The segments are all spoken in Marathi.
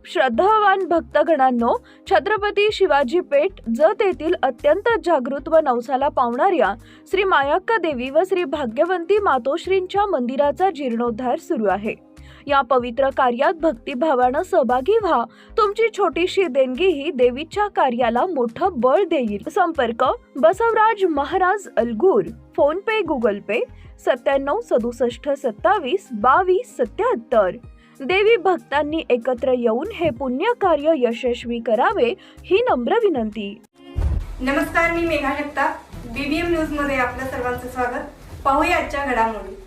श्रद्धावान भक्तगणांनो, छत्रपती शिवाजी पेठ जत येथील अत्यंत जागृत व नवसाला पावणाऱ्या श्री मायाक्का देवी व श्री भाग्यवंती मातोश्रींच्या मंदिराचा जीर्णोद्धार सुरू आहे। या पवित्र कार्यात भक्तिभावानं सहभागी व्हा। तुमची छोटीशी देणगी ही देवीच्या कार्याला मोठं बळ देईल। संपर्क बसवराज महाराज अलगूर, फोन पे गुगल पे 97 67 27 22 77। देवी भक्तांनी एकत्र येऊन हे पुण्य कार्य यशस्वी करावे ही नम्र विनंती। नमस्कार, मी मेघा जगताप, बीबीएम न्यूज मध्ये आपल्या सर्वांचं स्वागत। पाहूया आजच्या घडामोडी।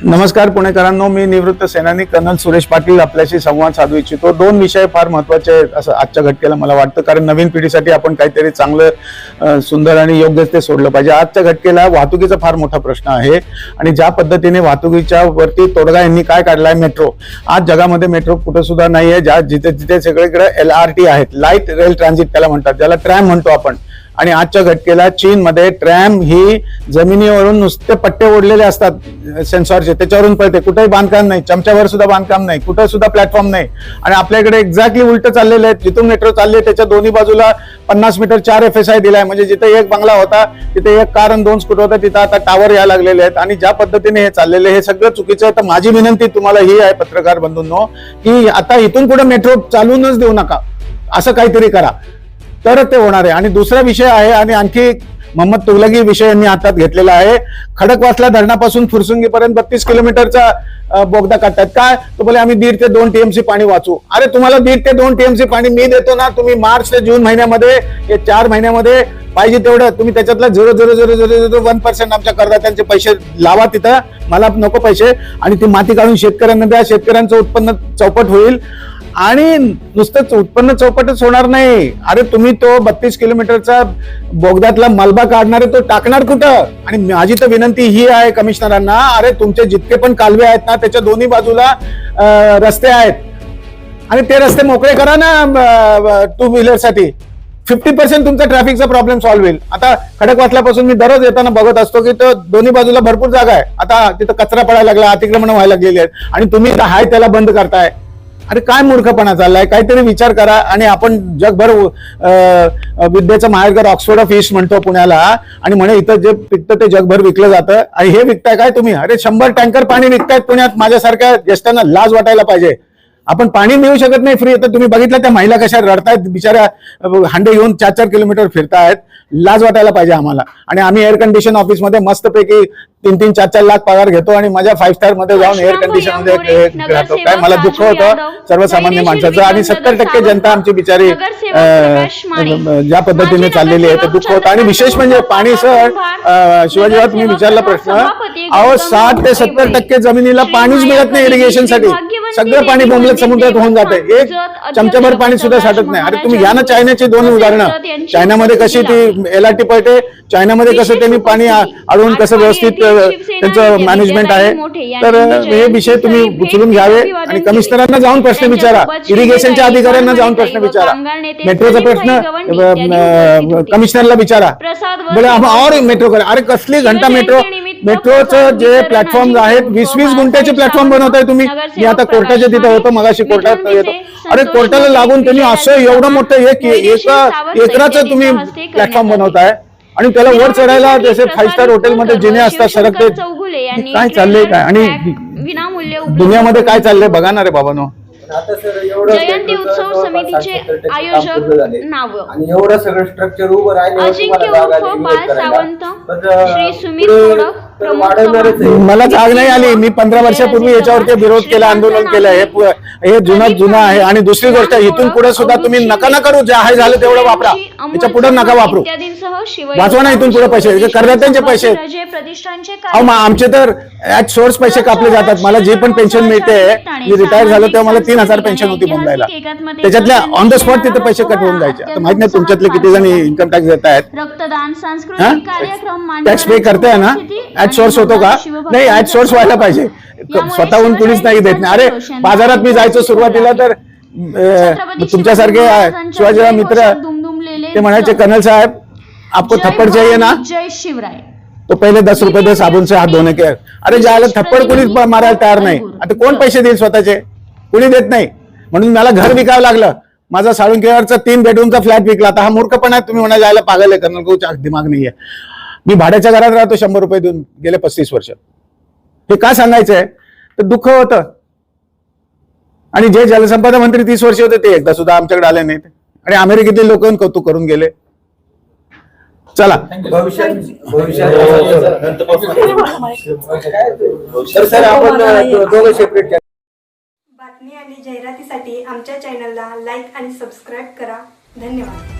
नमस्कार पुणेकरांनो, मी निवृत्त सेनानी कर्नल सुरेश पाटील आपल्याशी संवाद साधू इच्छितो। दोन विषय फार महत्त्वाचे आहेत असं आजच्या घटकेला मला वाटतं, कारण नवीन पिढीसाठी आपण काहीतरी चांगलं सुंदर आणि योग्य ते सोडलं पाहिजे। आजच्या घटकेला वाहतुकीचा फार मोठा प्रश्न आहे आणि ज्या पद्धतीने वाहतुकीच्या वरती तोडगा यांनी काय काढलाय, मेट्रो। आज जगामध्ये मेट्रो कुठे सुद्धा नाहीये, ज्या जिथे जिथे सगळीकडे LRT आहेत, लाईट रेल ट्रान्झिट त्याला म्हणतात, ज्याला ट्रॅम म्हणतो आपण। आणि आजच्या घटकेला चीनमध्ये ट्रॅम ही जमिनीवरून नुसते पट्टे ओढलेले असतात सेन्सॉरचे, त्याच्यावरून पळते, कुठेही बांधकाम नाही, चमच्यावर सुद्धा बांधकाम नाही, कुठे सुद्धा प्लॅटफॉर्म नाही। आणि आपल्याकडे एक्झॅक्टली उलट चाललेले आहेत, जिथून मेट्रो चालले त्याच्या दोन्ही बाजूला 50 मीटर 4 FSI दिलाय, म्हणजे जिथे एक बंगला होता तिथे एक कार आणि 2 स्कूटर होता, तिथे आता टावर यायला लागलेले आहेत। आणि ज्या पद्धतीने हे चाललेले हे सगळं चुकीचं आहे। तर माझी विनंती तुम्हाला ही आहे पत्रकार बंधूंनो, की आता इथून पुढे मेट्रो चालूनच देऊ नका, असं काहीतरी करा तर ते होणार आहे। आणि दुसरा विषय आहे, आणि आणखी मोहम्मद तुगलकी विषय यांनी हातात घेतलेला आहे। खडकवासला धरणापासून फुरसुंगीपर्यंत 32 किलोमीटरचा बोगदा काढतात। काय तो बोले आम्ही 1.5 ते 2 TMC पाणी वाचू। अरे तुम्हाला 1.5 ते 2 TMC पाणी मी देतो ना, तुम्ही मार्च ते जून महिन्यामध्ये हे 4 महिन्यामध्ये पाहिजे तेवढं तुम्ही त्याच्यातला 0.0001% आमच्या करदात्यांचे पैसे लावा तिथं, मला नको पैसे। आणि ती माती काढून शेतकऱ्यांना द्या, शेतकऱ्यांचं उत्पन्न चौपट होईल। आणि नुसतंच उत्पन्न चौपटच होणार नाही, अरे तुम्ही तो 32 किलोमीटरचा बोगद्यातला मलबा काढणारे तो टाकणार कुठं? आणि माझी तर विनंती ही आहे कमिशनरांना, अरे तुमचे जितके पण कालवे आहेत ना त्याच्या दोन्ही बाजूला रस्ते आहेत आणि ते रस्ते मोकळे करा ना 2 व्हीलरसाठी। 50% तुमचा ट्रॅफिकचा प्रॉब्लेम सॉल्व्ह होईल। आता खडकवासल्यापासून मी दररोज येताना बघत असतो की तो दोन्ही बाजूला भरपूर जागा आहे, आता तिथं कचरा पडायला लागला, अतिक्रमण व्हायला लागलेली आहेत आणि तुम्ही हाय त्याला बंद करताय। अरे काय मूर्खपणा चाललाय, काहीतरी विचार करा। आणि आपण जगभर विद्येचं माहेरघर ऑक्सफोर्ड ऑफ ईस्ट म्हणतो पुण्याला, आणि म्हणे इथं जे पिकतं ते जगभर विकलं जातं, आणि हे विकताय काय तुम्ही? अरे 100 टँकर पाणी विकतायत पुण्यात, माझ्यासारख्या ज्येष्ठांना लाज वाटायला पाहिजे। आपण पाणी मिळू शकत नाही फ्री, तर तुम्ही बघितलं त्या महिला कशा रडतायत, बिचाऱ्या हांडे घेऊन 4-4 किलोमीटर फिरतायत, लाज वाटायला पाहिजे आम्हाला। आणि आम्ही एअर कंडिशन ऑफिसमध्ये मस्तपैकी 3-3, 4-4 लाख पगार घेतो आणि माझ्या 5 स्टार मध्ये जाऊन एअर कंडिशन मध्ये राहतो। काय मला दुःख होतं सर्वसामान्य माणसाचं, आणि 70% जनता आमची बिचारी ज्या पद्धतीने चाललेली आहे ते दुःख होतं। आणि विशेष म्हणजे पाणी, सर शिवाजीराव तुम्ही विचारला प्रश्न, अहो 60 ते 70% जमिनीला पाणीच मिळत नाही इरिगेशनसाठी, सगळं पाणी बोंबलत समुद्रात होऊन जाते, एक चमचाभर पाणी सुद्धा साठत नाही। अरे तुम्ही घ्या ना चायनाची 2 उदाहरणं, चायनामध्ये कशी ती LRT पळते, चायनामध्ये कसं त्यांनी पाणी अडवून कसं व्यवस्थित त्यांचं मॅनेजमेंट आहे। तर हे विषय तुम्ही उचलून घ्यावे आणि कमिशनरांना जाऊन प्रश्न विचारा, इरिगेशनच्या अधिकाऱ्यांना जाऊन प्रश्न विचारा, मेट्रोचा प्रश्न कमिशनरला विचारा, बोले और मेट्रो करा। अरे कसली घंटा मेट्रोचं जे प्लॅटफॉर्म आहेत 20-20 गुंठ्याचे प्लॅटफॉर्म बनवताय तुम्ही। मी आता कोर्टाच्या तिथे होतो, मगाशी कोर्टात येतो, अरे कोर्टाला लागून तुम्ही असं एवढं मोठं एकराचं तुम्ही प्लॅटफॉर्म बनवताय आणि त्याला वर चढायला जसे 5 स्टार हॉटेलमध्ये जिने असतात सरकते, काय चाललंय काय? आणि दुनियामध्ये काय चाललंय बघा ना रे बाबांनो। जयंती उत्सव समितीचे आयोजक नाव आणि एवढं सगळं स्ट्रक्चर उभं राहिलं, अजिंक्य उर्फ बाळ सावंत, श्री सुमित मोडक, मला जाग नाही आली, मी 15 वर्षापूर्वी याच्यावरती विरोध केला, आंदोलन केलं, हे जुना आहे। आणि दुसरी गोष्ट, इथून पुढे सुद्धा तुम्ही नका करू, जे आहे झालं तेवढं वापरा, याच्या पुढे नका वापरू, वाचवा ना इथून पुढे पैसे, करदात्यांचे पैसे। आमचे तर ऍट सोर्स पैसे कापले जातात, मला जे पण पेन्शन मिळते, मी रिटायर झालो तेव्हा मला 3000 पेन्शन होती मुंबईला, त्याच्यातल्या ऑन द स्पॉट तिथे पैसे कट होऊन जायचे। आता माहित नाही तुमच्यातले किती जण इन्कम टॅक्स देत आहेत, रक्तदान, सांस्कृतिक कार्यक्रम, टॅक्स पे करताय ना, ऍट सोर्स होतो का? नाही, ऍट सोर्स व्हायला पाहिजे, स्वतःहून कुणीच नाही देत नाही। अरे बाजारात मी जायचो सुरुवातीला तर तुमच्यासारखे शिवाजीराव मित्र ते म्हणायचे, कर्नल साहेब आपको थप्पड़ चाहिए ना, जय शिवराय, तो पहिले 10 रुपये दे साबुन से हाथ धोने के। अरे ज्याला थप्पड़ कुणीच मारायला तयार नाही, आता कोण पैसे देईल स्वतःचे? कुणी देत नाही। म्हणून मला घर विकावं लागलं. माझा साळुंकेवरचा 3 बेडरूमचा फ्लॅट विकला. आता हा मूर्खपणा आहे. तुम्ही म्हणा जायला पागल आहे, कर्नल को दिमाग नाहीये. मी भाड्याच्या घरात राहतो 100 रुपये देऊन गेले 35 वर्ष. हे का सांगायचंय तर दुःख होतं. आणि जे जलसंपदा मंत्री 30 वर्ष होते ते एकदा सुद्धा आमच्याकडे आले नाहीत. आणि अमेरिकेतले लोक कौतुक करून गेले. चला भविष्यात सर आपण दोघं सेपरेट बातमी आणि जाहिरातीसाठी आमच्या चॅनलला लाईक आणि सबस्क्राईब करा. धन्यवाद.